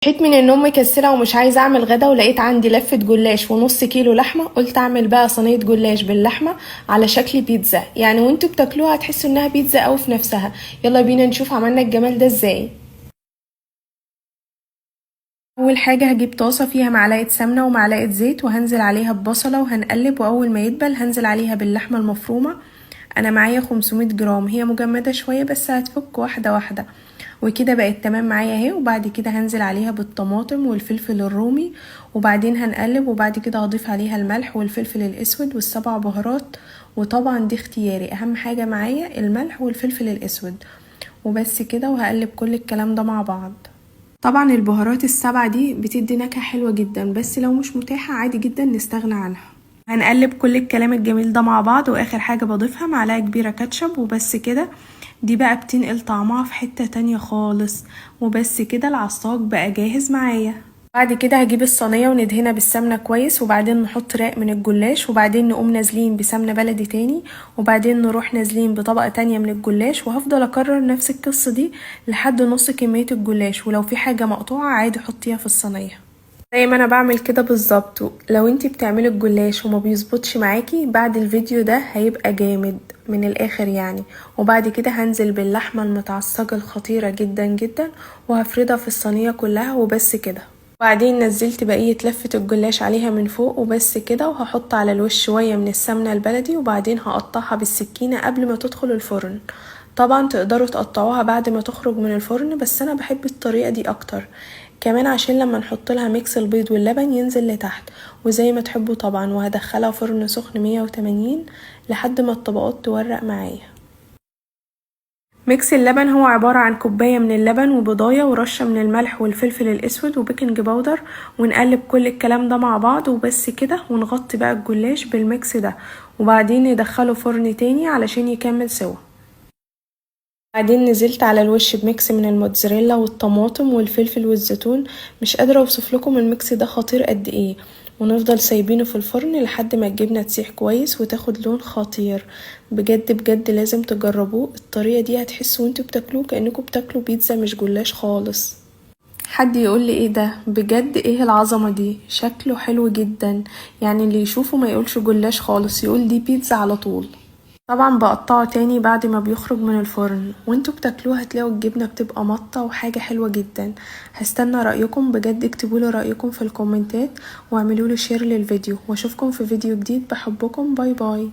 صحيت من النوم مكسله ومش عايزه اعمل غدا، ولقيت عندي لفه جلاش ونص كيلو لحمه. قلت اعمل بقى صينيه جلاش باللحمه على شكل بيتزا، يعني وانتوا بتاكلوها هتحسوا انها بيتزا قوي في نفسها. يلا بينا نشوف عملنا الجمال ده ازاي. اول حاجه هجيب طاسه فيها معلقه سمنه ومعلقه زيت، وهنزل عليها ببصله وهنقلب، واول ما يدبل هنزل عليها باللحمه المفرومه. انا معايا 500 جرام، هي مجمده شويه بس هتفك واحده واحده. وكده بقت تمام معايا اهي. وبعد كده هنزل عليها بالطماطم والفلفل الرومي، وبعدين هنقلب، وبعد كده هضيف عليها الملح والفلفل الاسود والسبع بهارات. وطبعا دي اختياري، اهم حاجه معايا الملح والفلفل الاسود. وبس كده، وهقلب كل الكلام ده مع بعض. طبعا البهارات السبعة دي بتدي نكهة حلوة جدا، بس لو مش متاحة عادي جدا نستغنى عنها. هنقلب كل الكلام الجميل ده مع بعض، واخر حاجة بضيفها معلقة كبيرة كاتشب. وبس كده، دي بقى بتنقل طعمها في حتة تانية خالص. وبس كده العصاج بقى جاهز معايا. بعد كده هجيب الصينية وندهنها بالسمنة كويس، وبعدين نحط رق من الجلاش، وبعدين نقوم نازلين بسمنة بلدي تاني، وبعدين نروح نازلين بطبقة تانية من الجلاش. وهفضل اكرر نفس القصة دي لحد نص كمية الجلاش، ولو في حاجة مقطوعة عادي حطيها في الصينية زي ما انا بعمل كده بالظبط. لو انتي بتعملي الجلاش وما بيظبطش معاكي، بعد الفيديو ده هيبقى جامد من الاخر يعني. وبعد كده هنزل باللحمة المتعصجة الخطيرة جدا جدا، وهفردها في الصينية كلها. وبس كده، وبعدين نزلت بقية لفة الجلاش عليها من فوق. وبس كده، وهحط على الوش شوية من السمنة البلدي، وبعدين هقطعها بالسكينة قبل ما تدخل الفرن. طبعا تقدروا تقطعوها بعد ما تخرج من الفرن، بس انا بحب الطريقة دي اكتر، كمان عشان لما نحط لها ميكس البيض واللبن ينزل لتحت. وزي ما تحبوا طبعا. وهدخلها فرن سخن 180 لحد ما الطبقات تورق معايا. ميكس اللبن هو عبارة عن كوباية من اللبن وبضاية ورشة من الملح والفلفل الاسود وبيكنج باودر. ونقلب كل الكلام ده مع بعض. وبس كده، ونغطي بقى الجلاش بالميكس ده، وبعدين ندخله فرن تاني علشان يكمل سوا. بعدين نزلت على الوش بميكس من الموتزاريلا والطماطم والفلفل والزيتون. مش قادرة اوصف لكم الميكس ده خطير قد ايه. ونفضل سايبينه في الفرن لحد ما الجبنة تسيح كويس وتاخد لون خطير. بجد بجد لازم تجربوه. الطريقة دي هتحسوا وانتوا بتاكلوه كأنكم بتاكلوا بيتزا مش جلاش خالص. حد يقول لي ايه ده؟ بجد ايه العظمة دي؟ شكله حلو جدا، يعني اللي يشوفه ما يقولش جلاش خالص، يقول دي بيتزا على طول. طبعا بقطعه تاني بعد ما بيخرج من الفرن، وانتوا بتاكلوه هتلاقوا الجبنة بتبقى مطة وحاجة حلوة جدا. هستنى رأيكم بجد، اكتبولي رأيكم في الكومنتات واعملولي شير للفيديو، واشوفكم في فيديو جديد. بحبكم، باي باي.